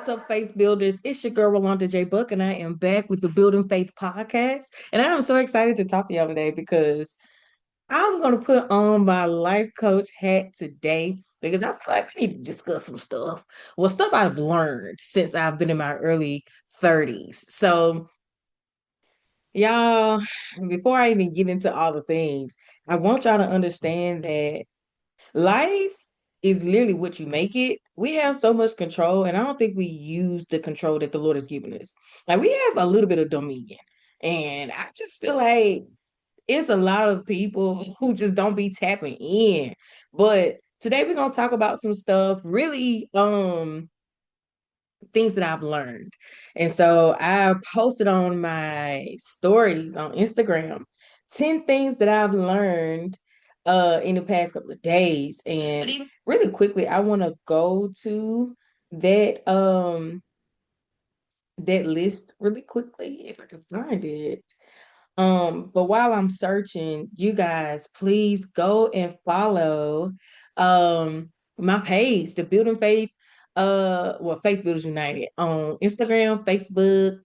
What's up, Faith Builders? It's your girl, Rolanda J. Buck, and I am back with the Building Faith podcast. And I am so excited to talk to y'all today because I'm going to put on my life coach hat today because I feel like we need to discuss some stuff. Well, stuff I've learned since I've been in my early 30s. So, y'all, before I even get into all the things, I want y'all to understand that life is literally what you make it. We have so much control, and I don't think we use the control that the Lord has given us. Like we have a little bit of dominion, and I just feel like it's a lot of people who just don't be tapping in. But today we're gonna talk about some stuff, really, things that I've learned. And so I posted on my stories on Instagram 10 things that I've learned in the past couple of days. And really quickly, I want to go to that list really quickly if I can find it. But while I'm searching, you guys please go and follow my page, the Building Faith, Faith Builders United on Instagram, Facebook.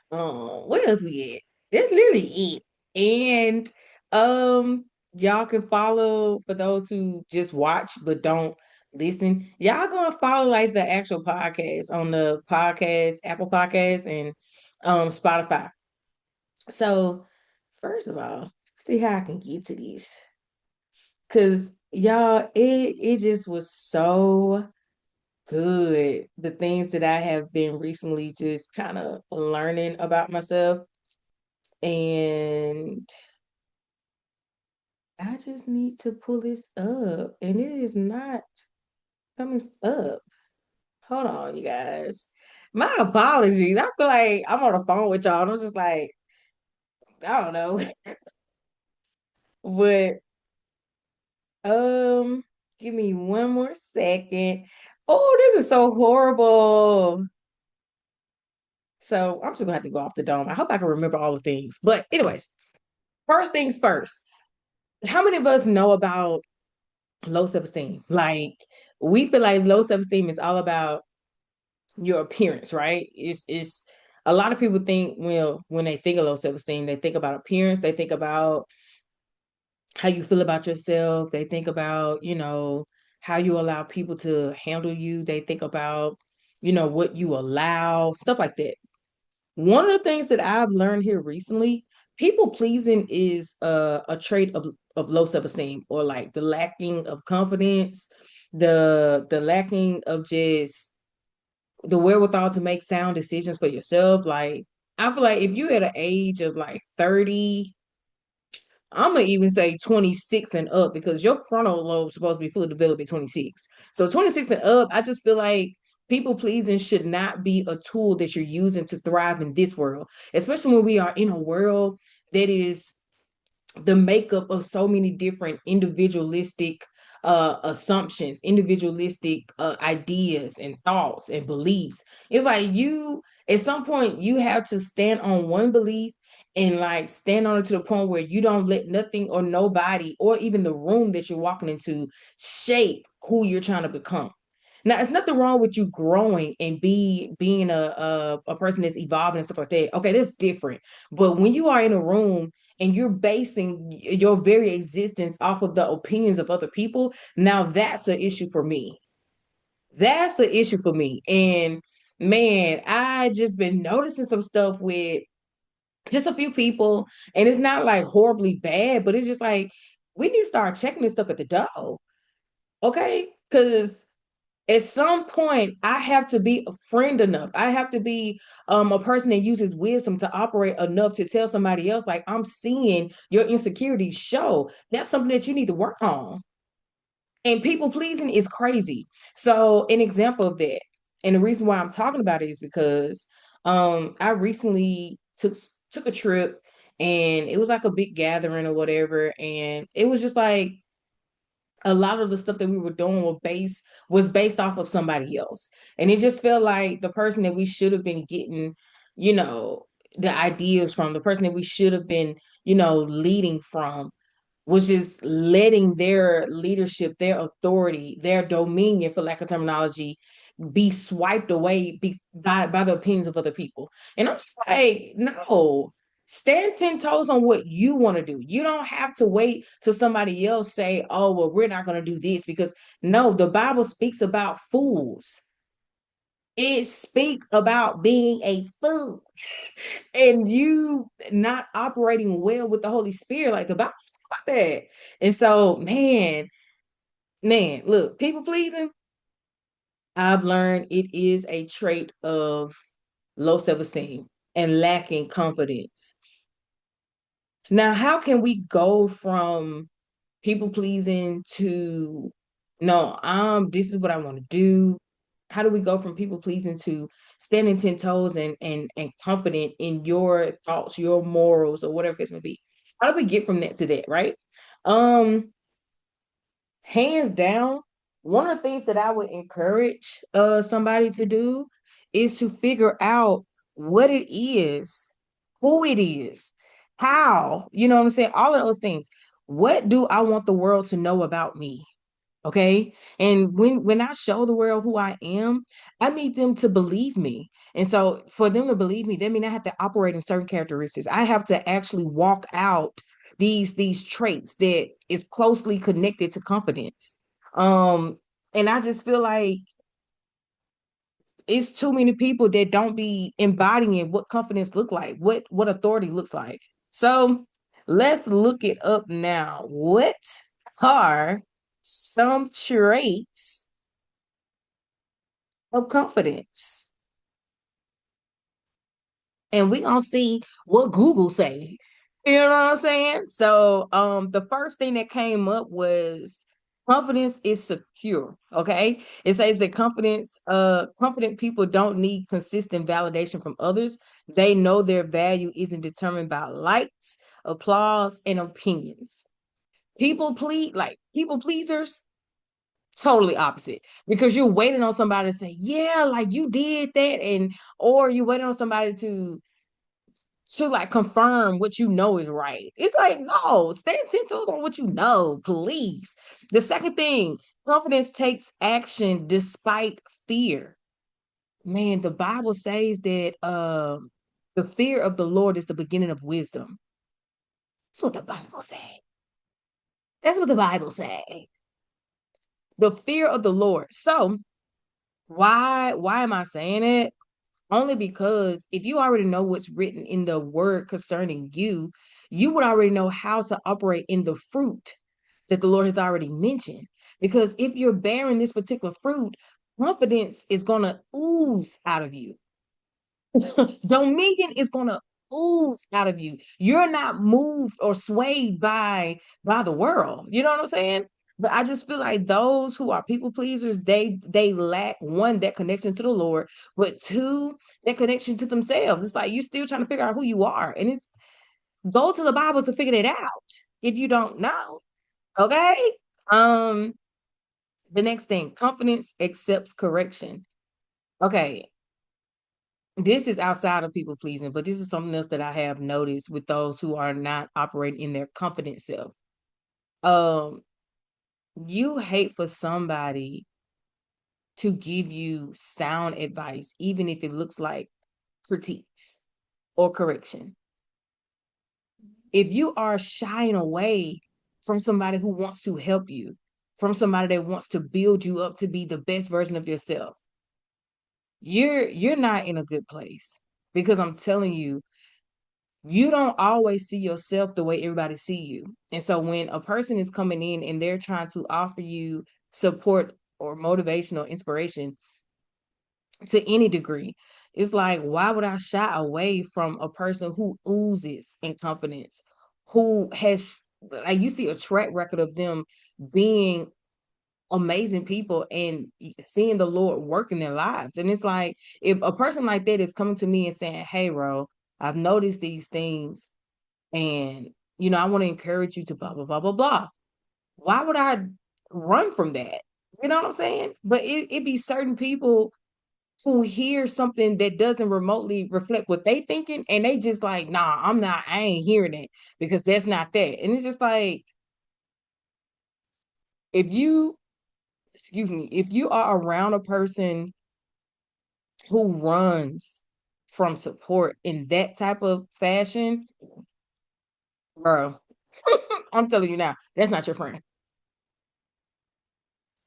What else we at? That's literally it. And y'all can follow for those who just watch but don't listen. Y'all gonna follow like the actual podcast on the podcast, Apple Podcasts and Spotify. So first of all, see how I can get to this. Cause y'all, it just was so good. The things that I have been recently just kind of learning about myself. And I just need to pull this up. And it is not coming up. Hold on, you guys. My apologies. I feel like I'm on the phone with y'all. And I'm just like, I don't know. But Um, give me one more second. Oh, this is so horrible. So I'm just gonna have to go off the dome. I hope I can remember all the things. But anyways, first things first. How many of us know about low self-esteem? Like we feel like low self-esteem is all about your appearance, right? It's a lot of people think, well, when they think of low self-esteem, they think about appearance, they think about how you feel about yourself. They think about, how you allow people to handle you. They think about, what you allow, stuff like that. One of the things that I've learned here recently, people pleasing is a trait of low self-esteem or like the lacking of confidence, the lacking of just the wherewithal to make sound decisions for yourself. Like I feel like if you at an age of like 30, I'm gonna even say 26 and up because your frontal lobe is supposed to be fully developed at 26. So 26 and up, I just feel like people pleasing should not be a tool that you're using to thrive in this world, especially when we are in a world that is the makeup of so many different individualistic assumptions, individualistic ideas and thoughts and beliefs. It's like you at some point you have to stand on one belief and like stand on it to the point where you don't let nothing or nobody or even the room that you're walking into shape who you're trying to become. Now, it's nothing wrong with you growing and being a person that's evolving and stuff like that. Okay, that's different. But when you are in a room and you're basing your very existence off of the opinions of other people, now that's an issue for me. That's an issue for me. And man, I just been noticing some stuff with just a few people, and it's not like horribly bad, but it's just like we need to start checking this stuff at the door. Okay? Because at some point I have to be a friend enough. I have to be a person that uses wisdom to operate enough to tell somebody else, like, I'm seeing your insecurities show. That's something that you need to work on. And people pleasing is crazy. So an example of that, and the reason why I'm talking about it is because I recently took a trip, and it was like a big gathering or whatever, and it was just like a lot of the stuff that we were doing was based off of somebody else. And it just felt like the person that we should have been getting, you know, the ideas from, the person that we should have been, leading from, was just letting their leadership, their authority, their dominion, for lack of terminology, be swiped away by the opinions of other people. And I'm just like, no, stand 10 toes on what you want to do. You don't have to wait till somebody else say, oh, well, we're not going to do this, because no, the Bible speaks about fools. It speaks about being a fool and you not operating well with the Holy Spirit. Like the Bible speaks about that. And so, man, look, people pleasing, I've learned it is a trait of low self-esteem and lacking confidence. Now, how can we go from people pleasing to no, this is what I want to do? How do we go from people pleasing to standing 10 toes and confident in your thoughts, your morals, or whatever it may be? How do we get from that to that, right? Um, Hands down, one of the things that I would encourage somebody to do is to figure out what it is, who it is, how, you know what I'm saying? All of those things. What do I want the world to know about me? Okay. And when I show the world who I am, I need them to believe me. And so for them to believe me, that means I have to operate in certain characteristics. I have to actually walk out these traits that is closely connected to confidence. Um, and I just feel like it's too many people that don't be embodying what confidence look like, what authority looks like. So let's look it up now. What are some traits of confidence? And we gonna see what Google say. You know what I'm saying? So the first thing that came up was confidence is secure. Okay. It says that confident people don't need consistent validation from others. They know their value isn't determined by likes, applause, and opinions. People pleasers, totally opposite, because you're waiting on somebody to say, yeah, like you did that, and or you're waiting on somebody to like confirm what you know is right. It's like, no, stand 10 toes on what you know, please. The second thing, confidence takes action despite fear. Man, the Bible says that the fear of the Lord is the beginning of wisdom. That's what the Bible say. That's what the Bible say. The fear of the Lord. So why am I saying it? Only because if you already know what's written in the word concerning you, you would already know how to operate in the fruit that the Lord has already mentioned. Because if you're bearing this particular fruit, confidence is going to ooze out of you. Dominion is going to ooze out of you. You're not moved or swayed by the world. You know what I'm saying? But I just feel like those who are people pleasers, they lack one, that connection to the Lord, but two, that connection to themselves. It's like you're still trying to figure out who you are, and it's go to the Bible to figure it out if you don't know. Okay. Um, the next thing, confidence accepts correction. Okay, this is outside of people pleasing, but this is something else that I have noticed with those who are not operating in their confident self. Um, you hate for somebody to give you sound advice, even if it looks like critiques or correction. If you are shying away from somebody who wants to help you, from somebody that wants to build you up to be the best version of yourself, you're not in a good place, because I'm telling you, you don't always see yourself the way everybody see you. And so when a person is coming in and they're trying to offer you support or motivation or inspiration to any degree, it's like, why would I shy away from a person who oozes in confidence, who has, like, you see a track record of them being amazing people and seeing the Lord work in their lives. And it's like, if a person like that is coming to me and saying, hey, Ro, I've noticed these things, and I want to encourage you to blah blah blah blah blah, why would I run from that? You know what I'm saying? But it be certain people who hear something that doesn't remotely reflect what they thinking, and they just like, nah, I ain't hearing it, because that's not that. And it's just like, if you, excuse me, if you are around a person who runs from support in that type of fashion, bro, I'm telling you now, that's not your friend.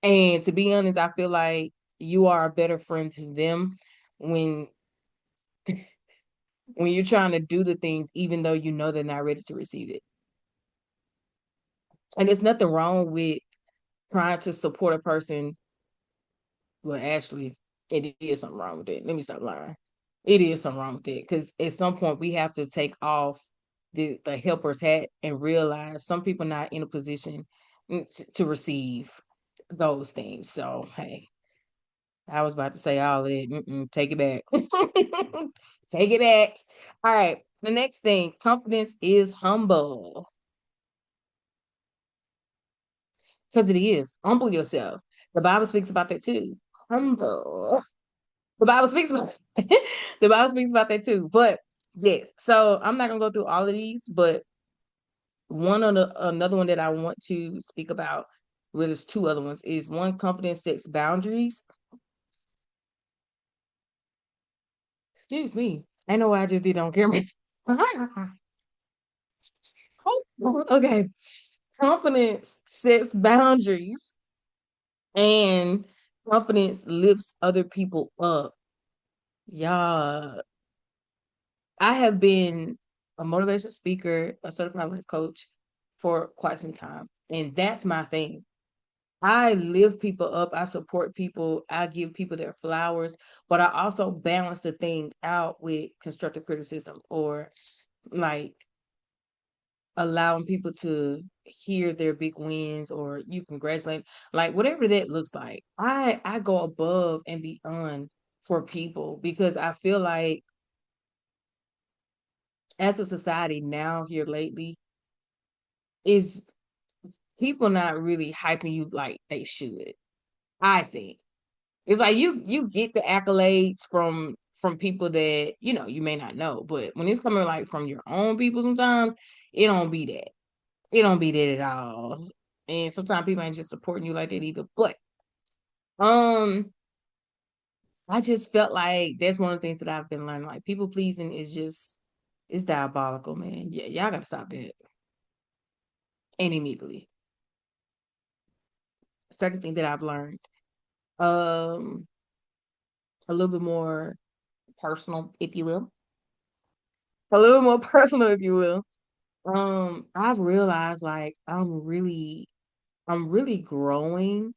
And to be honest, I feel like you are a better friend to them when you're trying to do the things even though you know they're not ready to receive it. And there's nothing wrong with trying to support a person. Well, actually, it is something wrong with it. Let me stop lying. It is something wrong with it because at some point we have to take off the helper's hat and realize some people not in a position to receive those things. So hey, I was about to say all of it. Take it back. Take it back. All right. The next thing, confidence is humble. Because it is. Humble yourself. The Bible speaks about that too. Humble. The Bible speaks about the Bible speaks about that too. But yes, so I'm not gonna go through all of these, but one of the another one that I want to speak about, well, there's two other ones, is one, confidence sets boundaries. Excuse me. I know what I just did on camera. Okay. Confidence sets boundaries and confidence lifts other people up. Yeah. I have been a motivational speaker, a certified life coach for quite some time. And that's my thing. I lift people up, I support people, I give people their flowers, but I also balance the thing out with constructive criticism or like allowing people to hear their big wins or you congratulate, like whatever that looks like. I go above and beyond for people because I feel like as a society now here lately is people not really hyping you like they should. I think it's like you get the accolades from people that you may not know, but when it's coming like from your own people, sometimes it don't be that. It don't be that at all. And sometimes people ain't just supporting you like that either. But um, I just felt like that's one of the things that I've been learning. Like people pleasing is just it's diabolical, man. Yeah, y'all gotta stop that. And immediately. Second thing that I've learned, um, a little bit more personal, if you will. A little more personal, if you will. I've realized like I'm really growing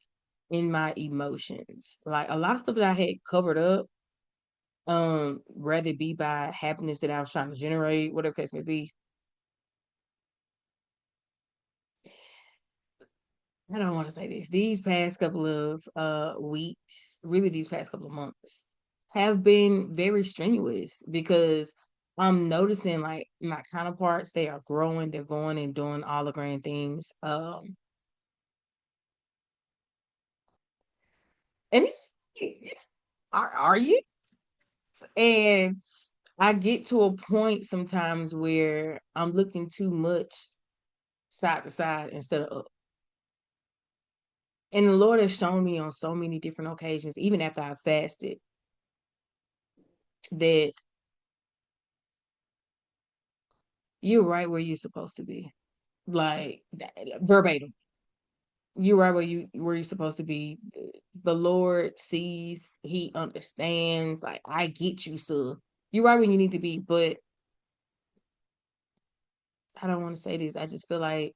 in my emotions. Like a lot of stuff that I had covered up, rather it be by happiness that I was trying to generate, whatever case may be. I don't want to say this. These past couple of weeks, really these past couple of months, have been very strenuous because I'm noticing like my counterparts, they are growing, they're going and doing all the grand things. And it's, are you? And I get to a point sometimes where I'm looking too much side to side instead of up. And the Lord has shown me on so many different occasions, even after I fasted, that you're right where you're supposed to be. Like verbatim. You're right where you're supposed to be. The Lord sees, He understands. Like I get you, sir. You're right where you need to be, but I don't want to say this. I just feel like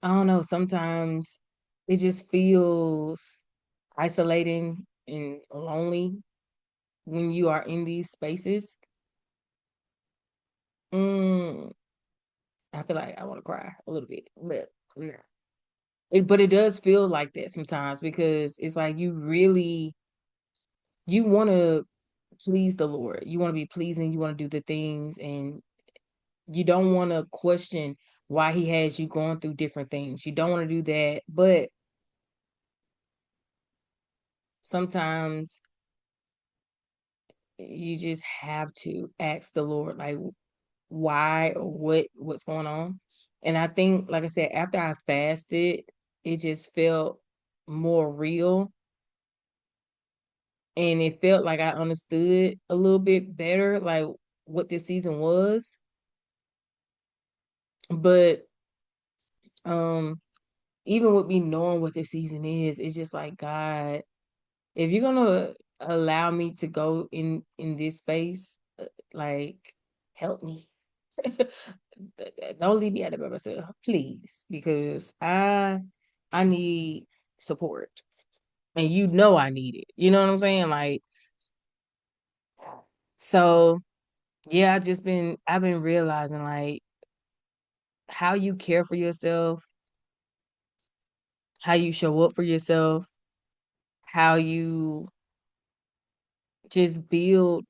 I don't know. Sometimes it just feels isolating and lonely when you are in these spaces. Mm, I feel like I want to cry a little bit, but yeah. But it does feel like that sometimes because it's like you want to please the Lord. You want to be pleasing. You want to do the things, and you don't want to question why He has you going through different things. You don't want to do that, but sometimes you just have to ask the Lord, like, why or what's going on. And I think, like I said, after I fasted, it just felt more real and it felt like I understood a little bit better, like what this season was. But um, even with me knowing what this season is, it's just like God, if you're gonna allow me to go in this space, like help me. Don't leave me out there by myself, please, because I need support, and you know I need it. You know what I'm saying? Like, so yeah, I've been realizing like how you care for yourself, how you show up for yourself, how you just build.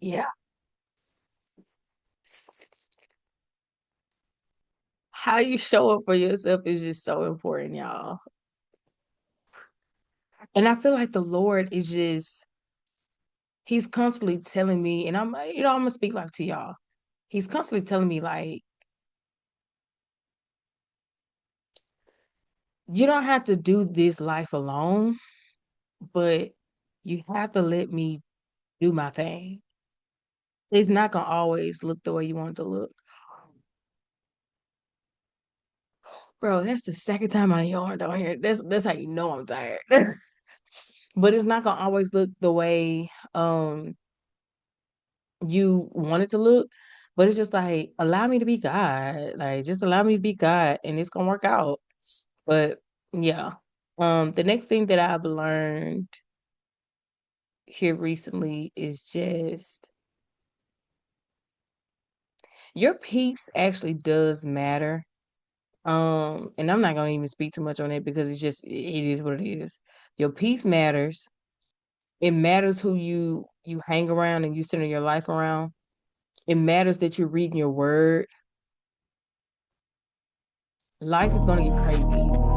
Yeah, how you show up for yourself is just so important, y'all. And I feel like the Lord is just He's constantly telling me, and I'm gonna speak like to y'all. He's constantly telling me like, you don't have to do this life alone, but you have to let me do my thing. It's not gonna always look the way you want it to look. Bro, that's the second time I yawned on here. That's how you know I'm tired. But it's not gonna always look the way you want it to look. But it's just like allow me to be God. Like just allow me to be God and it's gonna work out. But yeah. The next thing that I've learned here recently is just your peace actually does matter. And I'm not gonna even speak too much on it because it is what it is. Your peace matters. It matters who you hang around and you center your life around. It matters that you're reading your word. Life is gonna get crazy.